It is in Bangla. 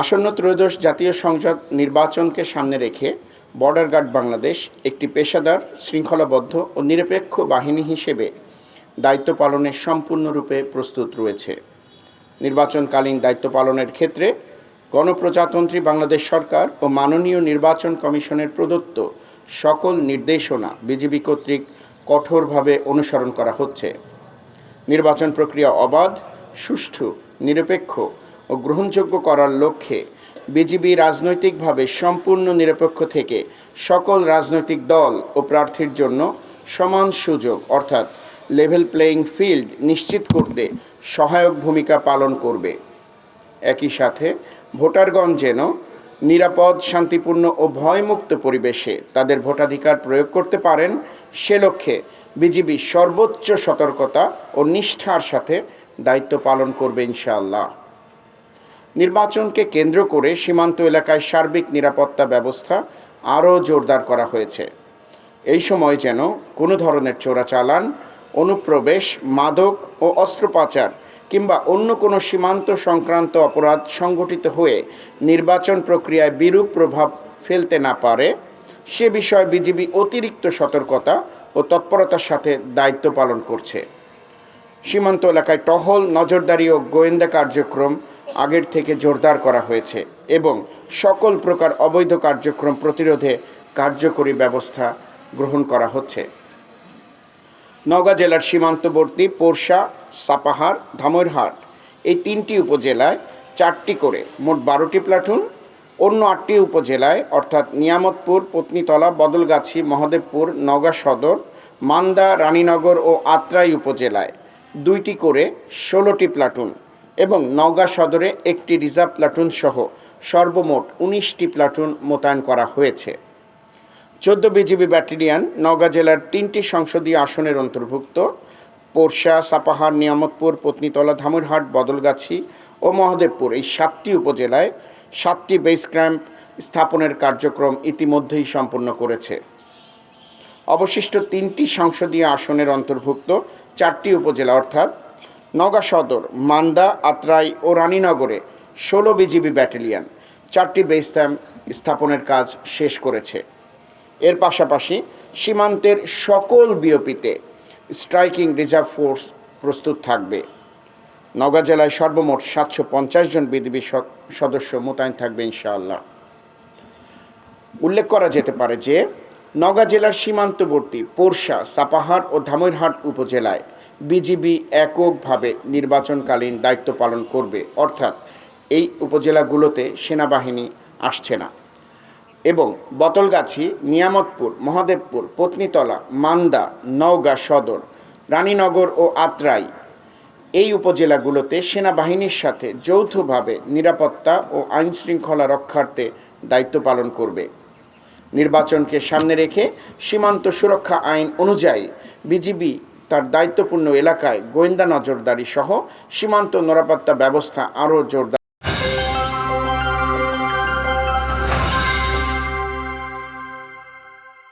আসন্ন ত্রয়োদশ জাতীয় সংসদ নির্বাচনকে সামনে রেখে বর্ডার গার্ড বাংলাদেশ একটি পেশাদার, শৃঙ্খলাবদ্ধ ও নিরপেক্ষ বাহিনী হিসেবে দায়িত্ব পালনে সম্পূর্ণরূপে প্রস্তুত রয়েছে। নির্বাচনকালীন দায়িত্ব পালনের ক্ষেত্রে গণপ্রজাতন্ত্রী বাংলাদেশ সরকার ও মাননীয় নির্বাচন কমিশনের প্রদত্ত সকল নির্দেশনা বিজিবি কর্তৃক কঠোরভাবে অনুসরণ করা হচ্ছে। নির্বাচন প্রক্রিয়া অবাধ, সুষ্ঠু, নিরপেক্ষ ও গ্রহণযোগ্য করার লক্ষ্যে বিজিবি রাজনৈতিকভাবে সম্পূর্ণ নিরপেক্ষ থেকে সকল রাজনৈতিক দল ও প্রার্থীর জন্য সমান সুযোগ অর্থাৎ লেভেল প্লেয়িং ফিল্ড নিশ্চিত করতে সহায়ক ভূমিকা পালন করবে। একই সাথে ভোটারগণ যেন নিরাপদ, শান্তিপূর্ণ ও ভয়মুক্ত পরিবেশে তাদের ভোটাধিকার প্রয়োগ করতে পারেন সে লক্ষ্যে বিজিবি সর্বোচ্চ সতর্কতা ও নিষ্ঠার সাথে দায়িত্ব পালন করবে ইনশাআল্লাহ। নির্বাচনকে কেন্দ্র করে সীমান্ত এলাকায় সার্বিক নিরাপত্তা ব্যবস্থা আরও জোরদার করা হয়েছে। এই সময় যেন কোনো ধরনের চোরাচালান, অনুপ্রবেশ, মাদক ও অস্ত্র পাচার কিংবা অন্য কোনো সীমান্ত সংক্রান্ত অপরাধ সংগঠিত হয়ে নির্বাচন প্রক্রিয়ায় বিরূপ প্রভাব ফেলতে না পারে সে বিষয়ে বিজিবি অতিরিক্ত সতর্কতা ও তৎপরতার সাথে দায়িত্ব পালন করছে। সীমান্ত এলাকায় টহল, নজরদারি ও গোয়েন্দা কার্যক্রম আগের থেকে জোরদার করা হয়েছে এবং সকল প্রকার অবৈধ কার্যক্রম প্রতিরোধে কার্যকরী ব্যবস্থা গ্রহণ করা হচ্ছে। নওগাঁ জেলার সীমান্তবর্তী পোরশা, সাপাহার, ধামইরহাট এই 3টি উপজেলায় 4টি করে মোট 12টি প্লাটুন, অন্য 8টি উপজেলায় অর্থাৎ নিয়ামতপুর, পত্নীতলা, বদলগাছি, মহদেবপুর, নওগাঁ সদর, মান্দা, রানীনগর ও আত্রাই উপজেলায় 2টি করে 16টি প্লাটুন এবং নওগাঁ সদরে 1টি রিজার্ভ প্লাটুন সহ সর্বমোট 19টি প্লাটুন মোতায়েন করা হয়েছে। 14 বিজিবি ব্যাটালিয়ন নওগাঁ জেলার 3টি সংসদীয় আসনের অন্তর্ভুক্ত পোরশা, সাপাহার, নিয়ামতপুর, পত্নীতলা, ধামইরহাট, বদলগাছি ও মহদেবপুর এই 7টি উপজেলায় 7টি বেস ক্যাম্প স্থাপনের কার্যক্রম ইতিমধ্যেই সম্পন্ন করেছে। অবশিষ্ট 3টি সংসদীয় আসনের অন্তর্ভুক্ত 4টি উপজেলা অর্থাৎ নওগাঁ সদর, মান্দা, আত্রাই ও রানীনগরে 16 বিজিবি ব্যাটালিয়ন 4টি বেস ক্যাম্প স্থাপনের কাজ শেষ করেছে। এর পাশাপাশি সীমান্তের সকল বিওপিতে স্ট্রাইকিং রিজার্ভ ফোর্স প্রস্তুত থাকবে। নওগাঁ জেলায় সর্বমোট 750 জন বিজিবি সদস্য মোতায়েন থাকবে ইনশাআল্লাহ। উল্লেখ করা যেতে পারে যে নওগাঁ জেলার সীমান্তবর্তী পোরশা, সাপাহার ও ধামইরহাট উপজেলায় বিজিবি এককভাবে নির্বাচনকালীন দায়িত্ব পালন করবে, অর্থাৎ এই উপজেলাগুলোতে সেনাবাহিনী আসছে না। এবং বদলগাছি, নিয়ামতপুর, মহদেবপুর, পত্নীতলা, মান্দা, নওগাঁ সদর, রানীনগর ও আত্রাই এই উপজেলাগুলোতে সেনাবাহিনীর সাথে যৌথভাবে নিরাপত্তা ও আইনশৃঙ্খলা রক্ষার্থে দায়িত্ব পালন করবে। নির্বাচনকে সামনে রেখে সীমান্ত সুরক্ষা আইন অনুযায়ী বিজিবি তার দায়িত্বপূর্ণ এলাকায় গোয়েন্দা নজরদারি সহ সীমান্ত নিরাপত্তা ব্যবস্থা আরও জোরদার